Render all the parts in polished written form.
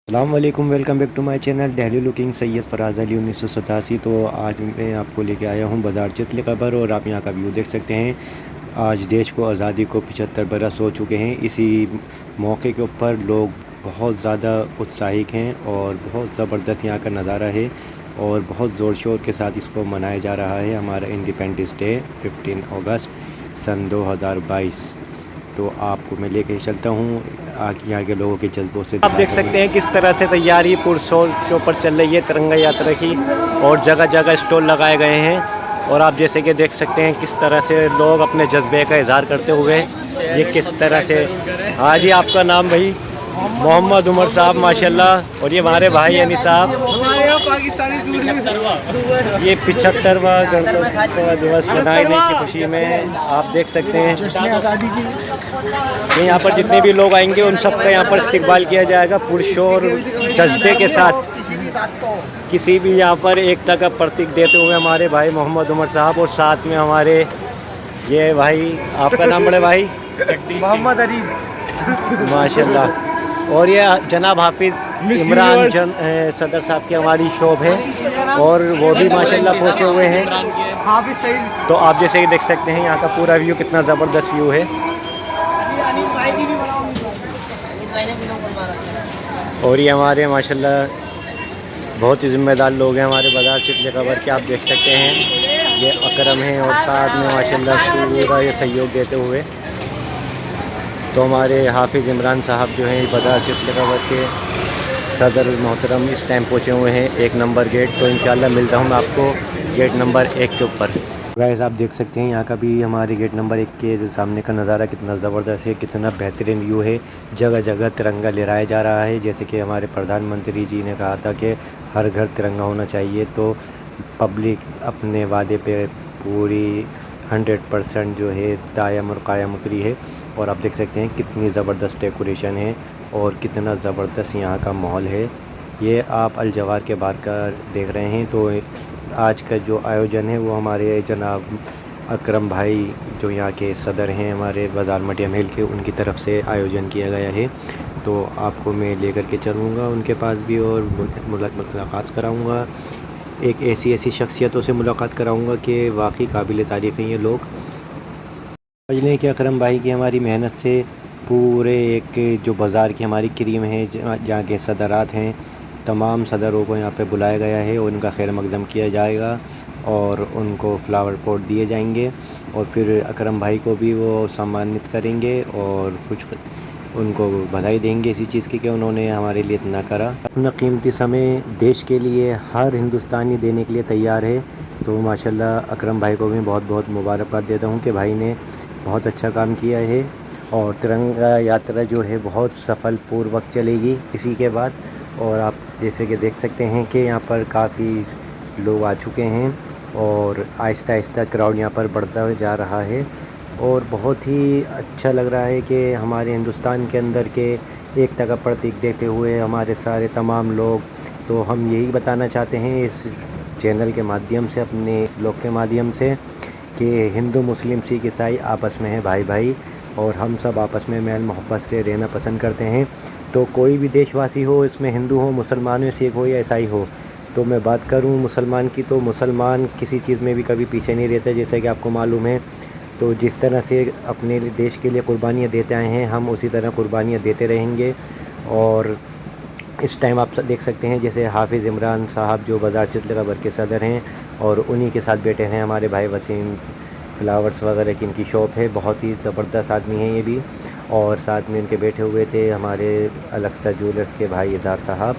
अस्सलाम वालेकुम, welcome back to my channel Delhi looking Syed Faraz Ali 1987। तो आज मैं आपको लेके आया हूँ बाज़ार चितली खबर और आप यहाँ का व्यू देख सकते हैं। आज देश को आज़ादी को 75 बरस हो चुके हैं। इसी मौके के ऊपर लोग बहुत ज़्यादा उत्साहित हैं और बहुत ज़बरदस्त यहाँ का नज़ारा है और बहुत ज़ोर शोर के साथ इसको मनाया जा रहा है। हमारा इंडिपेंडेंस डे 15 अगस्त सन 2022। तो आपको मैं लेके चलता हूँ यहाँ के लोगों के जज्बों से। आप देख सकते हैं किस तरह से तैयारी पुरशोर के ऊपर चल रही है तिरंगा यात्रा की और जगह जगह स्टॉल लगाए गए हैं। और आप जैसे कि देख सकते हैं किस तरह से लोग अपने जज्बे का इजहार करते हुए ये किस तरह से। हाँ जी, आपका नाम भाई? मोहम्मद उमर साहब माशाल्लाह। और ये हमारे भाई यानी साहब, ये 75वां गणतंत्र दिवस मनाने की खुशी में आप देख सकते हैं कि यहाँ पर जितने भी लोग आएंगे उन सब का यहाँ पर इस्तकबाल किया जाएगा पुरशोर जज्बे के साथ। किसी भी यहाँ पर एकता का प्रतीक देते हुए हमारे भाई मोहम्मद उमर साहब और साथ में हमारे ये भाई, आपका नाम बड़े भाई? मोहम्मद अली माशाल्लाह। और ये जनाब हाफिज़ इमरान सदर साहब की हमारी शॉप है और वो भी माशाल्लाह पहुँचे हुए हैं। हाफिज सईद। तो आप जैसे कि देख सकते हैं यहाँ का पूरा व्यू कितना ज़बरदस्त व्यू है। और ये हमारे माशाल्लाह बहुत ही ज़िम्मेदार लोग हैं हमारे बाज़ार चितली खबर के। आप देख सकते हैं ये अकरम हैं और साथ में माशाल्लाह पूरा ये सहयोग देते हुए। तो हमारे हाफिज़ इमरान साहब जो हैं बाज़ार चितली खबर के सदर मोहतरम इस टाइम पहुँचे हुए हैं 1 नंबर गेट। तो इंशाल्लाह मिलता हूँ मैं आपको गेट नंबर 1 के ऊपर। गाइस, आप देख सकते हैं यहाँ का भी हमारे गेट नंबर 1 के सामने का नज़ारा कितना ज़बरदस्त है, कितना बेहतरीन व्यू है। जगह जगह तिरंगा लहराया जा रहा है। जैसे कि हमारे प्रधानमंत्री जी ने कहा था कि हर घर तिरंगा होना चाहिए। तो पब्लिक अपने वादे पे पूरी 100% जो है दायम और कायम उतरी है। और आप देख सकते हैं कितनी ज़बरदस्त डेकोरेशन है और कितना ज़बरदस्त यहाँ का माहौल है। ये आप अल जवार के बाहर का देख रहे हैं। तो आज का जो आयोजन है वो हमारे जनाब अकरम भाई जो यहाँ के सदर हैं हमारे बाज़ार मटिया महल के, उनकी तरफ से आयोजन किया गया है। तो आपको मैं लेकर के चलूँगा उनके पास भी और मुलाकात कराऊँगा। एक ऐसी शख्सियतों से मुलाकात कराऊँगा कि वाकई काबिल तारीफ़ हैं ये लोग। समझ लें कि अकरम भाई की हमारी मेहनत से पूरे एक जो बाज़ार की हमारी क्रीम है, जहाँ के सदरात हैं, तमाम सदरों को यहाँ पे बुलाया गया है और उनका खैर मकदम किया जाएगा और उनको फ़्लावर पॉट दिए जाएंगे। और फिर अकरम भाई को भी वो सम्मानित करेंगे और कुछ उनको बधाई देंगे इसी चीज़ की कि उन्होंने हमारे लिए इतना करा। अपना कीमती समय देश के लिए हर हिंदुस्तानी देने के लिए तैयार है। तो माशाल्लाह अकरम भाई को भी बहुत बहुत मुबारकबाद देता हूँ कि भाई ने बहुत अच्छा काम किया है। और तिरंगा यात्रा जो है बहुत सफलपूर्वक चलेगी इसी के बाद। और आप जैसे कि देख सकते हैं कि यहाँ पर काफ़ी लोग आ चुके हैं और आहिस्ता आहिस्ता क्राउड यहाँ पर बढ़ता जा रहा है। और बहुत ही अच्छा लग रहा है कि हमारे हिंदुस्तान के अंदर के एकता का प्रतीक देते हुए हमारे सारे तमाम लोग। तो हम यही बताना चाहते हैं इस चैनल के माध्यम से, अपने ब्लॉग के माध्यम से, कि हिंदू मुस्लिम सिख ईसाई आपस में है भाई भाई और हम सब आपस में मेल मोहब्बत से रहना पसंद करते हैं। तो कोई भी देशवासी हो, इसमें हिंदू हो, मुसलमान हो, सिख हो या ईसाई हो। तो मैं बात करूं मुसलमान की, तो मुसलमान किसी चीज़ में भी कभी पीछे नहीं रहते, जैसे कि आपको मालूम है। तो जिस तरह से अपने देश के लिए कुर्बानियाँ देते आए हैं, हम उसी तरह कुर्बानियाँ देते रहेंगे। और इस टाइम आप देख सकते हैं जैसे हाफिज़ इमरान साहब जो बाज़ार चितली खबर के सदर हैं और उन्हीं के साथ बैठे हैं हमारे भाई वसीम फ्लावर्स वगैरह की इनकी शॉप है। बहुत ही ज़बरदस्त आदमी हैं ये भी। और साथ में इनके बैठे हुए थे हमारे अलक्सा ज्वेलर्स के भाई इदार साहब।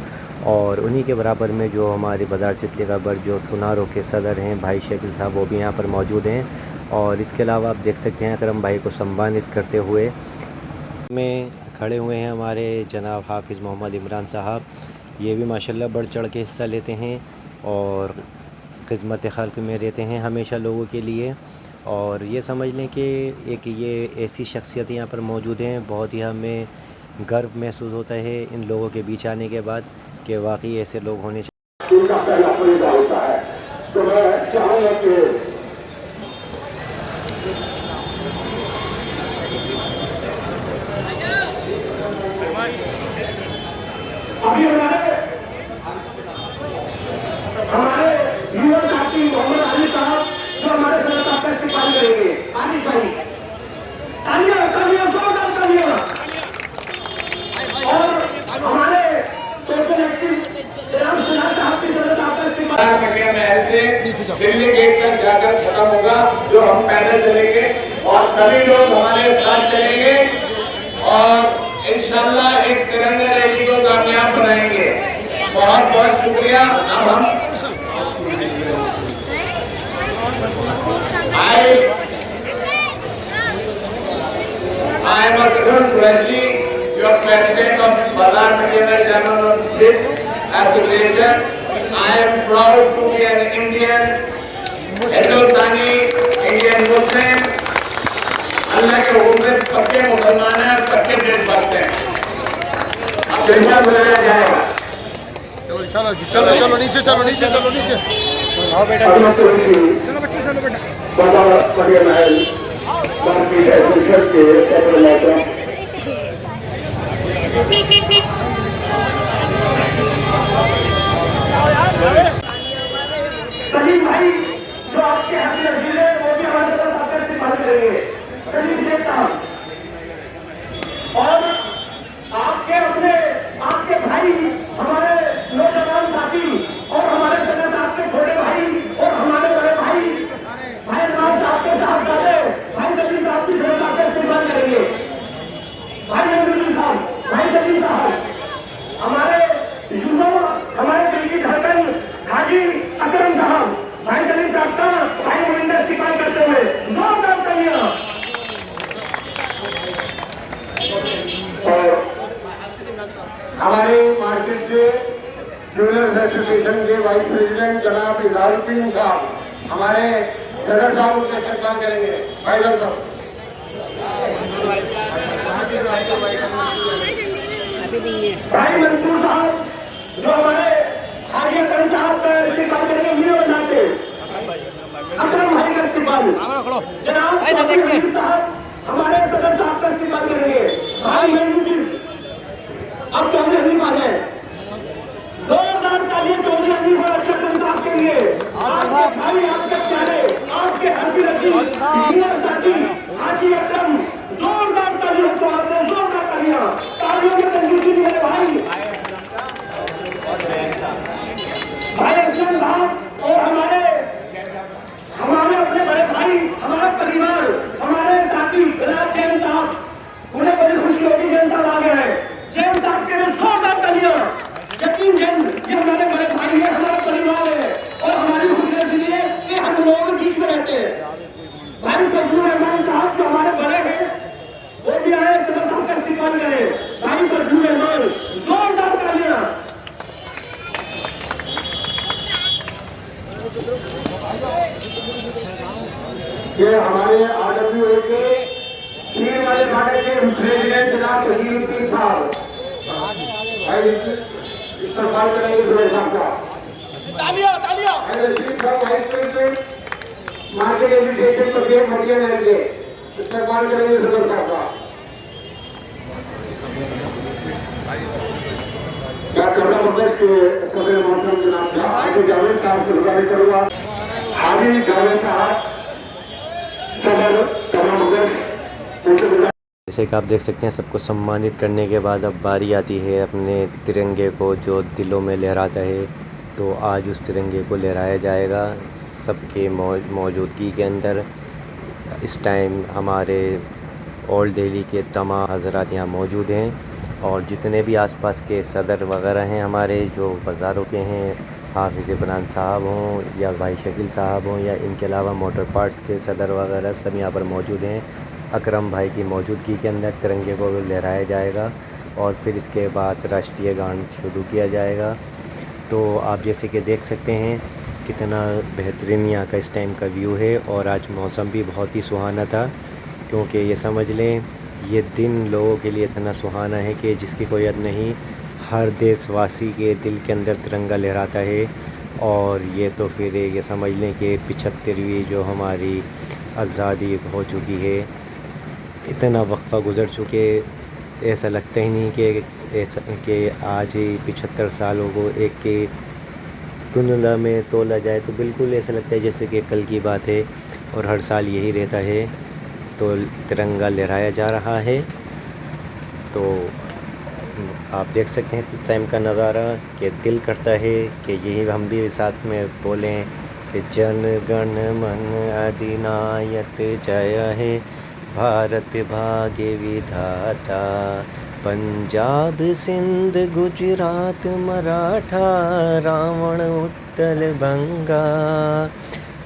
और उन्हीं के बराबर में जो हमारे बाज़ार चितली खबर जो सुनारों के सदर हैं भाई शकील साहब, वो भी यहाँ पर मौजूद हैं। और इसके अलावा आप देख सकते हैं अकरम भाई को सम्मानित करते हुए में खड़े हुए हैं हमारे जनाब हाफिज़ मोहम्मद इमरान साहब। ये भी माशाल्लाह बढ़ चढ़ के हिस्सा लेते हैं और खिदमत खल्क़ में रहते हैं हमेशा लोगों के लिए। और ये समझ लें कि एक ये ऐसी शख्सियत यहाँ पर मौजूद हैं, बहुत ही हमें गर्व महसूस होता है इन लोगों के बीच आने के बाद कि वाकई ऐसे लोग होने चाहिए। उनका पहला फरीदा होता है। तो मैं चाहूँगा कि अभी दिल्ली गेट तक जाकर खत्म होगा, जो हम पैदल चलेंगे और सभी लोग हमारे साथ चलेंगे और इंशाल्लाह इस तिरंगा रैली को कामयाब बनाएंगे। बहुत बहुत शुक्रिया। अब हम I am Arun Qureshi, your president of Bazar Material Journalism Association. I am proud to be an Indian, Hindustani, Indian Muslim. अल्लाह के हुक्म से पक्के मुसलमान हैं, पक्के देशभक्त हैं। अब जलसा बनाया जाएगा। चलो चलो चलो नीचे चलो नीचे चलो नीचे। आओ बेटा, चलो बच्चे चलो बेटा। बाबा मरियम महल मार्केट एसोसिएशन के सेक्रेटरी सलीम भाई जो आपके हम नजीर है वो भी हमारे साथ आकर इस्तेमाल करेंगे। सलीम शेख साहब और आपके भाई हमारे नौजवान साथी और हमारे सदर साहब के छोटे भाई और हमारे बड़े भाई भाई नवाज साहब के साहबजादे भाई सलीम साहब की सदर साहब का इस्तेमाल करेंगे। भाई नजरुद्दीन साहब, भाई सलीम साहब, हमारे युवा, हमारे दिल की धड़कन हाजी अकरम साहब, भाई सलीम साहब का भाई मोमिंदा इस्तेमाल करते हुए जोरदार तालियां। और हमारे मार्केट के ज्वेलर्स एसोसिएशन के वाइस प्रेसिडेंट जनाब इजहारुद्दीन साहब, हमारे सदर साहब उनका इस्तेमाल करेंगे। भाई साहब भाई मंसूर साहब जो हमारे हाजी अकरम साहब का इस्तेमाल करेंगे मीरा बाजार से। अकरम भाई का इस्तेमाल जनाब हमीद साहब हमारे सदर साहब का इस्तेमाल करेंगे। भाई नजरुद्दीन अब चौधरी हनीफ आ जाए। जोरदार तालियां चौधरी हनीफ और अक्षर साहब के लिए। आपके भाई, आपके प्यारे, आपके हरदी रखी साथी हाजी अकरम, जोरदार तालियां, जोरदार तालियां, तालियों में तंदुरुस्ती दी है भाई असलम साहब और हमारे अपने बड़े भाई, हमारा परिवार, हमारे साथी जनाब जैन साहब, उन्हें बड़ी खुशी होगी जैन साहब आ गए हैं। जैन साहब के लिए जोरदार तालियां। यकीन जैन ये हमारे बड़े भाई है, हमारा परिवार है और हमारी खुशी इसलिए कि हम लोगों के बीच में रहते हैं। भाई फजलुर रहमान साहब जो हमारे बड़े हैं वो भी आए, सदर साहब का इस्तेमाल करें। भाई फजलुर रहमान, जोरदार तालियां। ये हमारे आरडब्ल्यूए के तीन वाले फाटक के प्रेसिडेंट जनाब तसीरुद्दीन साहब, भाई इस्तेमाल करेंगे सुरेश साहब का। तालियां तालियां। साहब वाइस प्रेसिडेंट मार्केट एसोसिएशन पर गेट मटिया में रहेंगे, इस्तेमाल करेंगे सुरेश साहब का। क्या करना मदरस के सदर मोहतरम जनाब हाजी जावेद साहब से गुजारिश करूंगा। हाजी जावेद साहब सदर करना मदरस, जैसे कि आप देख सकते हैं सबको सम्मानित करने के बाद अब बारी आती है अपने तिरंगे को जो दिलों में लहराता है। तो आज उस तिरंगे को लहराया जाएगा सबके मौजूदगी के अंदर। इस टाइम हमारे ओल्ड दिल्ली के तमाम हज़रात यहाँ मौजूद हैं और जितने भी आसपास के सदर वगैरह हैं हमारे जो बाज़ारों के हैं, हाफिज़ इमरान साहब हों या भाई शकील साहब हों या इनके अलावा मोटर पार्ट्स के सदर वगैरह सब यहाँ पर मौजूद हैं। अकरम भाई की मौजूदगी के अंदर तिरंगे को लहराया जाएगा और फिर इसके बाद राष्ट्रीय गान शुरू किया जाएगा। तो आप जैसे कि देख सकते हैं कितना बेहतरीन यहाँ का इस टाइम का व्यू है और आज मौसम भी बहुत ही सुहाना था, क्योंकि ये समझ लें ये दिन लोगों के लिए इतना सुहाना है कि जिसकी कोई हद नहीं। हर देशवासी के दिल के अंदर तिरंगा लहराता है और ये तो फिर ये समझ लें कि 75वीं जो हमारी आज़ादी हो चुकी है, इतना वक्फ़ा गुज़र चुके, ऐसा लगता ही नहीं कि आज ही 75 सालों को एक के तुलना में तोला जाए तो बिल्कुल ऐसा लगता है जैसे कि कल की बात है। और हर साल यही रहता है, तो तिरंगा लहराया जा रहा है। तो आप देख सकते हैं इस टाइम का नज़ारा कि दिल करता है कि यही हम भी साथ में बोलें जन गण मन अधिनायक जय हे भारत भाग्य विधाता। पंजाब सिंध गुजरात मराठा रावण उत्तल बंगा।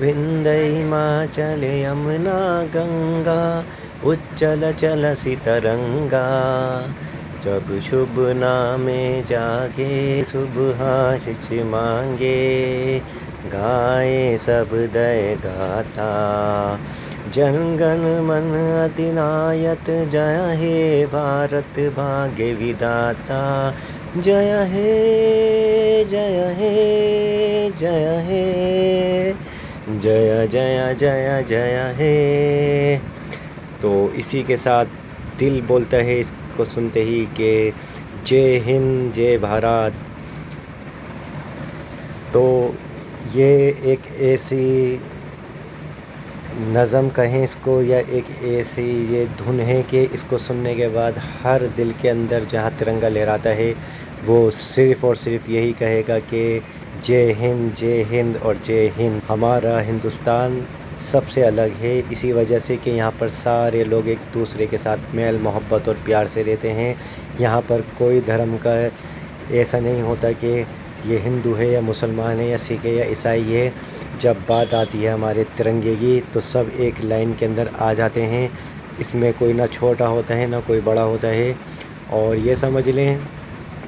विंध्य हिमाचल यमुना गंगा उच्चल चलसी तरंगा। जब शुभ नामे जागे शुभ आशीष मांगे। गाए सब दय गाता जनगण मन अधिनायक जय हे भारत भाग्य विधाता। जय हे जय हे जय हे जय जय जय जय हे। तो इसी के साथ दिल बोलता है इसको सुनते ही कि जय हिंद जय भारत। तो ये एक ऐसी नज़म कहें इसको या एक ऐसी ये धुन है कि इसको सुनने के बाद हर दिल के अंदर जहाँ तिरंगा लहराता है वो सिर्फ़ और सिर्फ यही कहेगा कि जय हिंद और जय हिंद। हमारा हिंदुस्तान सबसे अलग है इसी वजह से कि यहाँ पर सारे लोग एक दूसरे के साथ मेल मोहब्बत और प्यार से रहते हैं। यहाँ पर कोई धर्म का ऐसा नहीं होता कि ये हिंदू है या मुसलमान है या सिख है या ईसाई है। जब बात आती है हमारे तिरंगे की तो सब एक लाइन के अंदर आ जाते हैं। इसमें कोई ना छोटा होता है ना कोई बड़ा होता है। और ये समझ लें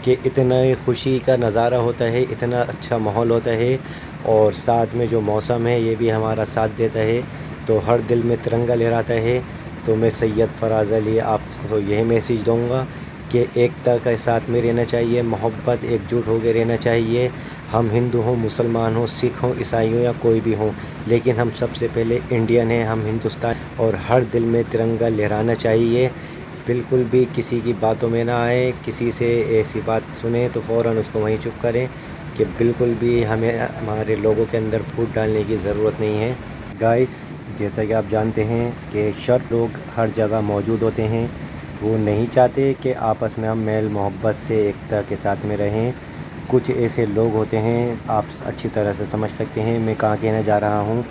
कि इतना खुशी का नज़ारा होता है, इतना अच्छा माहौल होता है और साथ में जो मौसम है ये भी हमारा साथ देता है। तो हर दिल में तिरंगा लहराता है। तो मैं सैयद फराज़ अली आपको यही मैसेज दूँगा कि एकता के साथ में रहना चाहिए, मोहब्बत एकजुट होकर रहना चाहिए। हम हिंदू हों, मुसलमान हों, सिख हों, ईसाई हों या कोई भी हों, लेकिन हम सबसे पहले इंडियन हैं, हम हिंदुस्तान। और हर दिल में तिरंगा लहराना चाहिए। बिल्कुल भी किसी की बातों में ना आए। किसी से ऐसी बात सुने तो फ़ौरन उसको वहीं चुप करें कि बिल्कुल भी हमें हमारे लोगों के अंदर फूट डालने की ज़रूरत नहीं है। गाइस, जैसा कि आप जानते हैं कि शर लोग हर जगह मौजूद होते हैं। वो नहीं चाहते कि आपस में हम मेल मोहब्बत से एकता के साथ में रहें। कुछ ऐसे लोग होते हैं, आप अच्छी तरह से समझ सकते हैं मैं कहाँ कहना जा रहा हूँ,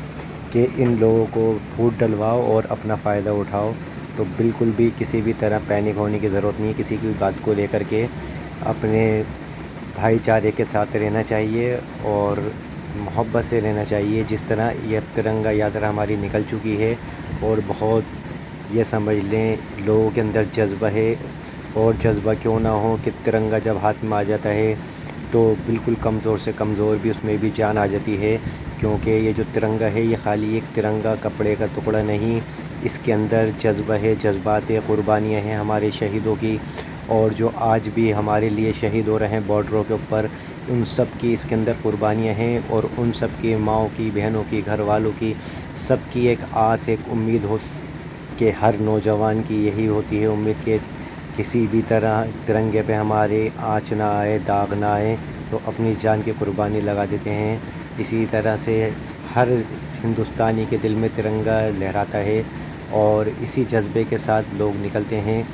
कि इन लोगों को फूट डलवाओ और अपना फ़ायदा उठाओ। तो बिल्कुल भी किसी भी तरह पैनिक होने की ज़रूरत नहीं है। किसी की बात को लेकर के अपने भाईचारे के साथ रहना चाहिए और मोहब्बत से रहना चाहिए। जिस तरह यह तिरंगा यात्रा हमारी निकल चुकी है और बहुत ये समझ लें लोगों के अंदर जज्बा है। और जज्बा क्यों ना हो कि तिरंगा जब हाथ में आ जाता है तो बिल्कुल कमज़ोर से कमज़ोर भी उसमें भी जान आ जाती है। क्योंकि ये जो तिरंगा है ये ख़ाली एक तिरंगा कपड़े का टुकड़ा नहीं, इसके अंदर जज्बा है, जज्बात है, क़ुरबानियाँ हैं हमारे शहीदों की। और जो आज भी हमारे लिए शहीद हो रहे हैं बॉर्डरों के ऊपर, उन सब की इसके अंदर क़ुरबानियाँ हैं। और उन सब की माँओं की, बहनों की, घर वालों की, सब की एक आस, एक उम्मीद हो कि हर नौजवान की यही होती है उम्मीद कि किसी भी तरह तिरंगे पे हमारे आँच ना आए, दाग ना आए, तो अपनी जान की कुर्बानी लगा देते हैं। इसी तरह से हर हिंदुस्तानी के दिल में तिरंगा लहराता है और इसी जज्बे के साथ लोग निकलते हैं,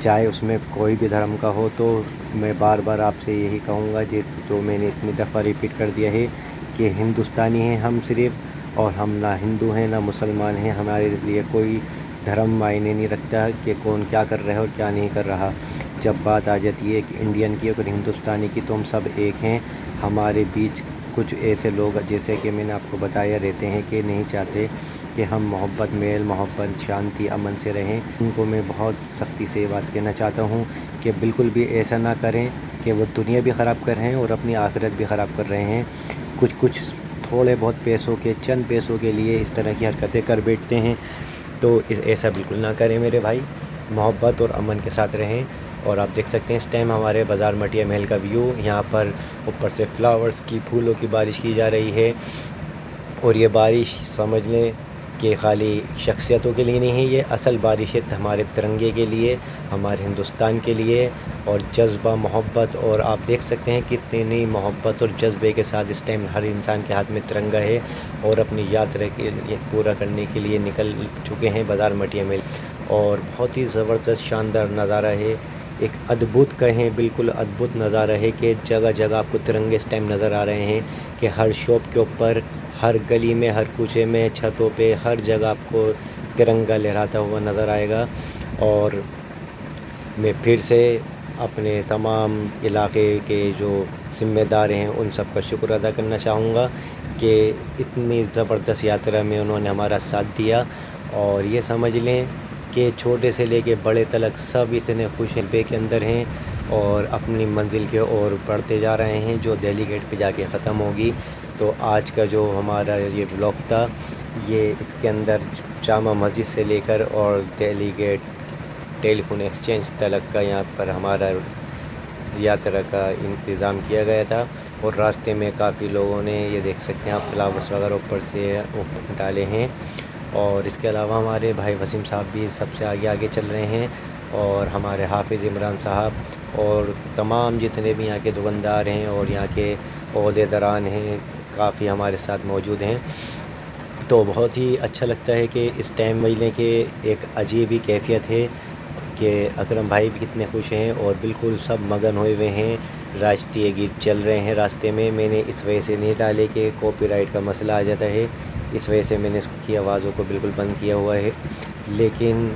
चाहे उसमें कोई भी धर्म का हो। तो मैं बार बार आपसे यही कहूँगा, जो मैंने इतनी दफ़ा रिपीट कर दिया है कि हिंदुस्तानी हैं हम सिर्फ़, और हम ना हिंदू हैं ना मुसलमान हैं। हमारे लिए कोई धर्म मायने नहीं रखता कि कौन क्या कर रहा है और क्या नहीं कर रहा। जब बात आ जाती है कि इंडियन की और हिंदुस्तानी की, तो हम सब एक हैं। हमारे बीच कुछ ऐसे लोग, जैसे कि मैंने आपको बताया, रहते हैं कि नहीं चाहते कि हम मोहब्बत, मेल मोहब्बत, शांति, अमन से रहें। उनको मैं बहुत सख्ती से ये बात कहना चाहता हूँ कि बिल्कुल भी ऐसा ना करें कि वो दुनिया भी ख़राब कर रहे हैं और अपनी आखिरत भी ख़राब कर रहे हैं। कुछ थोड़े बहुत पैसों के, चंद पैसों के लिए इस तरह की हरकतें कर बैठते हैं। तो ऐसा बिल्कुल ना करें मेरे भाई, मोहब्बत और अमन के साथ रहें। और आप देख सकते हैं इस टाइम हमारे बाज़ार मटिया महल का व्यू, यहाँ पर ऊपर से फ्लावर्स की, फूलों की बारिश की जा रही है। और ये बारिश समझ लें कि ख़ाली शख्सियतों के लिए नहीं है, ये असल बारिश है हमारे तिरंगे के लिए, हमारे हिंदुस्तान के लिए। और जज्बा, मोहब्बत, और आप देख सकते हैं कितनी मोहब्बत और जज्बे के साथ इस टाइम हर इंसान के हाथ में तिरंगा है और अपनी यात्रा के लिए पूरा करने के लिए निकल चुके हैं बाज़ार मटिया महल। और बहुत ही ज़बरदस्त शानदार नज़ारा है, एक अद्भुत कहें, बिल्कुल अद्भुत नज़ारा है कि जगह जगह आपको तिरंगे इस टाइम नज़र आ रहे हैं कि हर शॉप के ऊपर, हर गली में, हर कूचे में, छतों पे, हर जगह आपको तिरंगा लहराता हुआ नज़र आएगा। और मैं फिर से अपने तमाम इलाके के जो ज़िम्मेदार हैं उन सब का शुक्र अदा करना चाहूँगा कि इतनी ज़बरदस्त यात्रा में उन्होंने हमारा साथ दिया। और ये समझ लें कि छोटे से लेके बड़े तलक सब इतने खुश पे के अंदर हैं और अपनी मंजिल के ओर बढ़ते जा रहे हैं, जो दिल्ली गेट पे जाके ख़त्म होगी। तो आज का जो हमारा ये ब्लॉग था, ये इसके अंदर जामा मस्जिद से लेकर और दिल्ली गेट टेलीफोन एक्सचेंज तलक का यहाँ पर हमारा यात्रा का इंतज़ाम किया गया था। और रास्ते में काफ़ी लोगों ने, ये देख सकते हैं आप, फ्लावर्स वगैरह ऊपर से डाले हैं। और इसके अलावा हमारे भाई वसीम साहब भी सबसे आगे आगे चल रहे हैं, और हमारे हाफिज़ इमरान साहब और तमाम जितने भी यहाँ के दुकानदार हैं और यहाँ के ओहदेदारान हैं, काफ़ी हमारे साथ मौजूद हैं। तो बहुत ही अच्छा लगता है कि इस टाइम महीने के एक अजीब ही कैफियत है कि अकरम भाई भी कितने खुश हैं और बिल्कुल सब मगन हुए हुए हैं। राष्ट्रीय गीत चल रहे हैं रास्ते में। मैंने इस वजह से नहीं डाले कि कॉपीराइट का मसला आ जाता है, इस वजह से मैंने इसकी आवाज़ों को बिल्कुल बंद किया हुआ है। लेकिन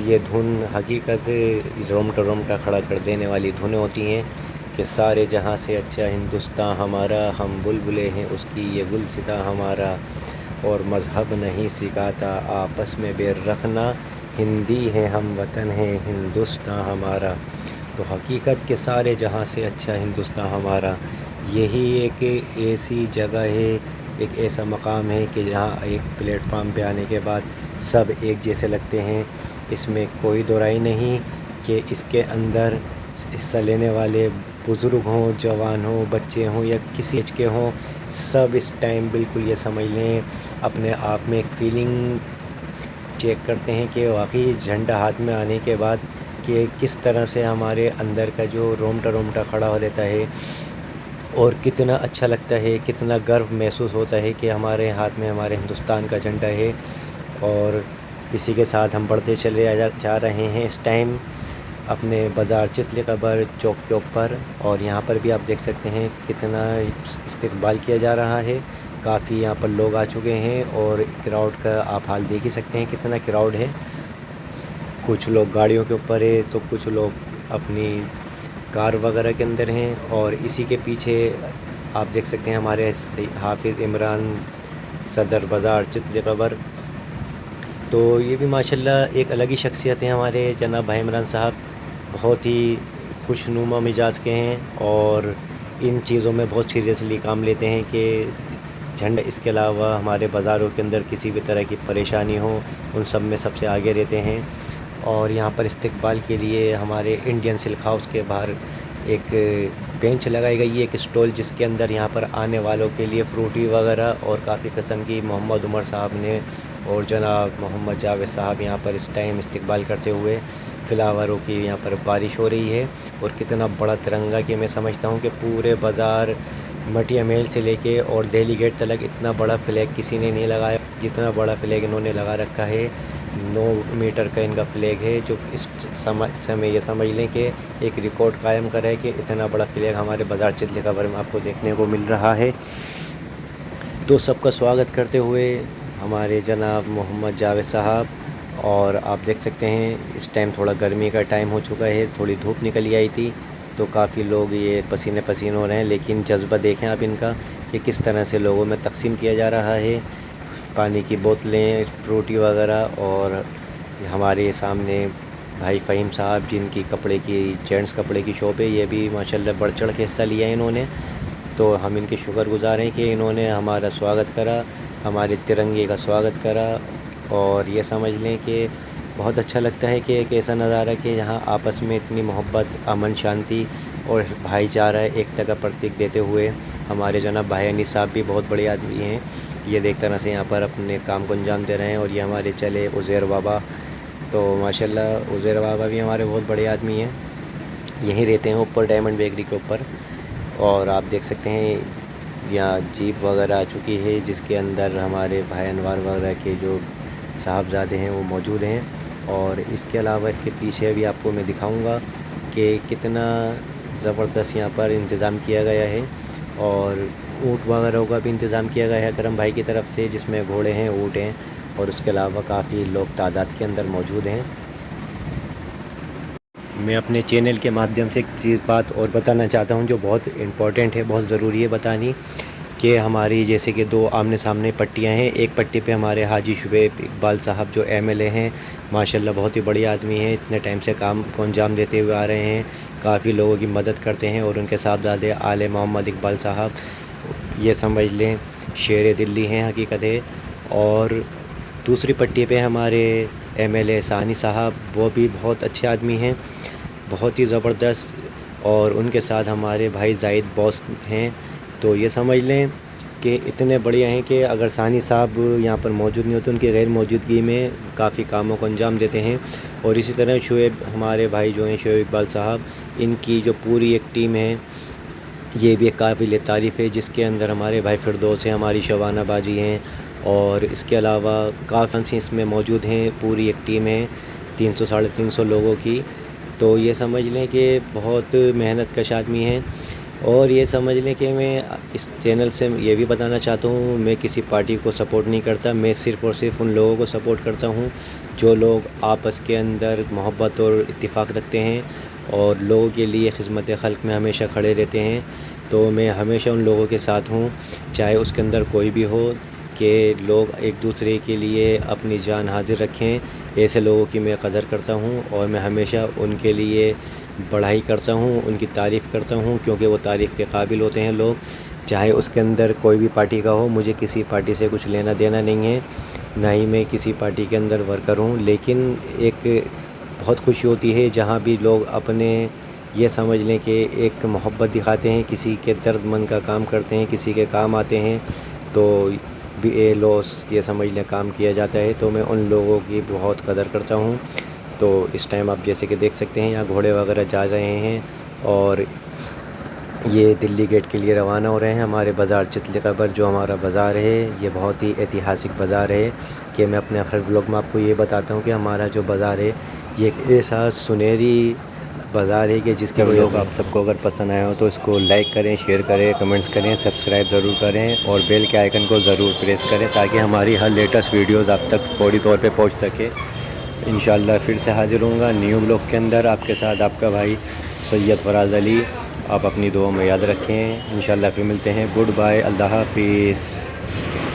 ये धुन हकीकत रोमटा खड़ा कर देने वाली धुनें होती हैं कि सारे जहाँ से अच्छा हिंदुस्तान हमारा, हम बुलबुले हैं उसकी ये गुलसिता हमारा, और मज़हब नहीं सिखाता आपस में बेर रखना, हिंदी है हम वतन है हिंदुस्तान हमारा। तो हकीकत के सारे जहाँ से अच्छा हिंदुस्तान हमारा, यही एक ऐसी जगह है, एक ऐसा मकाम है कि जहाँ एक प्लेटफार्म पे आने के बाद सब एक जैसे लगते हैं। इसमें कोई दो राय नहीं कि इसके अंदर हिस्सा लेने वाले बुज़ुर्ग हों, जवान हों, बच्चे हों या किसी एज के हों, सब इस टाइम बिल्कुल ये समझ लें अपने आप में एक फीलिंग चेक करते हैं कि वाकई झंडा हाथ में आने के बाद कि किस तरह से हमारे अंदर का जो रोमटा खड़ा हो लेता है और कितना अच्छा लगता है, कितना गर्व महसूस होता है कि हमारे हाथ में हमारे हिंदुस्तान का झंडा है। और इसी के साथ हम बढ़ते चले जा रहे हैं इस टाइम अपने बाज़ार चितली कबर चौक के ऊपर। और यहाँ पर भी आप देख सकते हैं कितना इस्तकबाल किया जा रहा है। काफ़ी यहाँ पर लोग आ चुके हैं और क्राउड का आप हाल देख ही सकते हैं कितना क्राउड है। कुछ लोग गाड़ियों के ऊपर है तो कुछ लोग अपनी कार वगैरह के अंदर हैं। और इसी के पीछे आप देख सकते हैं हमारे हाफिज़ इमरान सदर बाज़ार चितली कबर। तो ये भी माशाल्लाह एक अलग ही शख्सियत है हमारे जनाब भाई इमरान साहब, बहुत ही खुशनुमा मिजाज के हैं और इन चीज़ों में बहुत सीरियसली काम लेते हैं कि झंडा, इसके अलावा हमारे बाज़ारों के अंदर किसी भी तरह की परेशानी हो उन सब में सबसे आगे रहते हैं। और यहाँ पर इस्तकबाल के लिए हमारे इंडियन सिल्क हाउस के बाहर एक बेंच लगाई गई है, एक स्टॉल, जिसके अंदर यहाँ पर आने वालों के लिए फ्रूटी वगैरह और काफ़ी किस्म की मोहम्मद उमर साहब ने और जनाब मोहम्मद जावेद साहब यहाँ पर इस टाइम इस्तकबाल करते हुए फ्लावरों की यहाँ पर बारिश हो रही है। और कितना बड़ा तिरंगा कि मैं समझता हूँ कि पूरे बाज़ार मटिया महल से लेके और दिल्ली गेट तक इतना बड़ा फ्लैग किसी ने नहीं लगाया जितना बड़ा फ्लैग इन्होंने लगा रखा है। 9 मीटर का इनका फ्लैग है, जो इस समय ये समझ लें कि एक रिकॉर्ड कायम करा है कि इतना बड़ा फ्लैग हमारे बाज़ार चितली कबर में आपको देखने को मिल रहा है। तो सबका स्वागत करते हुए हमारे जनाब मोहम्मद जावेद साहब। और आप देख सकते हैं इस टाइम थोड़ा गर्मी का टाइम हो चुका है, थोड़ी धूप निकली आई थी तो काफ़ी लोग ये पसीने पसीन हो रहे हैं। लेकिन जज्बा देखें आप इनका कि किस तरह से लोगों में तकसीम किया जा रहा है, पानी की बोतलें, फ्रूटी वगैरह। और हमारे सामने भाई फ़हीम साहब जिनकी कपड़े की, जेंट्स कपड़े की शॉप है, ये भी माशाल्लाह बढ़ चढ़ के हिस्सा लिया है इन्होंने। तो हम इनके शुक्रगुज़ार हैं कि इन्होंने हमारा स्वागत करा, हमारे तिरंगे का स्वागत करा। और ये समझ लें कि बहुत अच्छा लगता है कि एक ऐसा नज़ारा कि यहाँ आपस में इतनी मोहब्बत, अमन, शांति और भाईचारा, एकता का प्रतीक देते हुए हमारे जनाब भाई अनीस साहब भी बहुत बड़े आदमी हैं। ये देख तरह से यहाँ पर अपने काम को अंजाम दे रहे हैं। और ये हमारे चले उज़ैर बाबा, तो माशाल्लाह उज़ैर बाबा भी हमारे बहुत बड़े आदमी हैं, यहीं रहते हैं ऊपर डायमंड बेकरी के ऊपर। और आप देख सकते हैं यहाँ जीप वगैरह आ चुकी है जिसके अंदर हमारे भाई अनवार वगैरह के जो साहबजादे हैं वो मौजूद हैं। और इसके अलावा इसके पीछे भी आपको मैं दिखाऊंगा कि कितना ज़बरदस्त यहाँ पर इंतज़ाम किया गया है। और ऊँट वगैरह का भी इंतज़ाम किया गया है अकरम भाई की तरफ से, जिसमें घोड़े हैं, ऊँट हैं और उसके अलावा काफ़ी लोग तादाद के अंदर मौजूद हैं। मैं अपने चैनल के माध्यम से एक बात और बताना चाहता हूँ जो बहुत इम्पोर्टेंट है, बहुत ज़रूरी है बतानी, कि हमारी जैसे कि दो आमने सामने पट्टियाँ हैं। एक पट्टी पे हमारे हाजी शुएब इकबाल साहब जो एमएलए हैं, माशाल्लाह बहुत ही बढ़िया आदमी हैं, इतने टाइम से काम को अंजाम देते हुए आ रहे हैं, काफ़ी लोगों की मदद करते हैं। और उनके साहबजादे आले मोहम्मद इकबाल साहब, ये समझ लें शेर दिल्ली हैं हकीकत है। और दूसरी पट्टी पे हमारे एमएलए सानी साहब, वो भी बहुत अच्छे आदमी हैं, बहुत ही ज़बरदस्त। और उनके साथ हमारे भाई जाहिद बॉस हैं। तो ये समझ लें कि इतने बढ़िया हैं कि अगर सानी साहब यहाँ पर मौजूद नहीं होते, उनकी गैर मौजूदगी में काफ़ी कामों को अंजाम देते हैं। और इसी तरह शुएब, हमारे भाई जो हैं शुएब इकबाल साहब, इनकी जो पूरी एक टीम है, ये भी एक काबिल तारीफ़ है, जिसके अंदर हमारे भाई फिरदौस हैं, हमारी शबाना बाजी हैं और इसके अलावा काफ़ी इसमें मौजूद हैं। पूरी एक टीम है 300 साढ़े 300 लोगों की। तो ये समझ लें कि बहुत मेहनत कश आदमी हैं। और ये समझ लें कि मैं इस चैनल से ये भी बताना चाहता हूँ, मैं किसी पार्टी को सपोर्ट नहीं करता, मैं सिर्फ़ और सिर्फ उन लोगों को सपोर्ट करता हूँ जो लोग आपस के अंदर मोहब्बत और इत्तेफाक रखते हैं और लोगों के लिए खिदमत खल्क़ में हमेशा खड़े रहते हैं। तो मैं हमेशा उन लोगों के साथ हूँ, चाहे उसके अंदर कोई भी हो, कि लोग एक दूसरे के लिए अपनी जान हाजिर रखें। ऐसे लोगों की मैं कदर करता हूँ और मैं हमेशा उनके लिए बढ़ाई करता हूँ, उनकी तारीफ़ करता हूँ, क्योंकि वो तारीफ़ के काबिल होते हैं लोग, चाहे उसके अंदर कोई भी पार्टी का हो। मुझे किसी पार्टी से कुछ लेना देना नहीं है, ना ही मैं किसी पार्टी के अंदर वर्कर हूँ। लेकिन एक बहुत खुशी होती है जहाँ भी लोग अपने, ये समझ लें कि एक मोहब्बत दिखाते हैं, किसी के दर्दमंद का काम करते हैं, किसी के काम आते हैं, तो ये लॉस ये समझ लें काम किया जाता है। तो मैं उन लोगों की बहुत कदर करता हूँ। तो इस टाइम आप जैसे कि देख सकते हैं यहाँ घोड़े वगैरह जा रहे हैं और ये दिल्ली गेट के लिए रवाना हो रहे हैं। हमारे बाज़ार चितली कबर जो हमारा बाज़ार है, ये बहुत ही ऐतिहासिक बाज़ार है कि मैं अपने हर व्लॉग में आपको ये बताता हूँ कि हमारा जो बाज़ार है ये एक ऐसा सुनहरी बाज़ार है कि जिसके व्लॉग आप सबको अगर पसंद आया हो तो इसको लाइक करें, शेयर करें, कमेंट्स करें, सब्सक्राइब ज़रूर करें और बेल के आइकन को ज़रूर प्रेस करें ताकि हमारी हर लेटेस्ट वीडियोज़ आप तक फौरी तौर पर पहुँच सके। इंशाल्लाह फिर से हाज़िर होऊंगा न्यू ब्लॉग के अंदर आपके साथ, आपका भाई सैयद फराज़ अली। आप अपनी दुआ में याद रखें। इंशाल्लाह फिर मिलते हैं। गुड बाय, अल्लाह हाफिज़।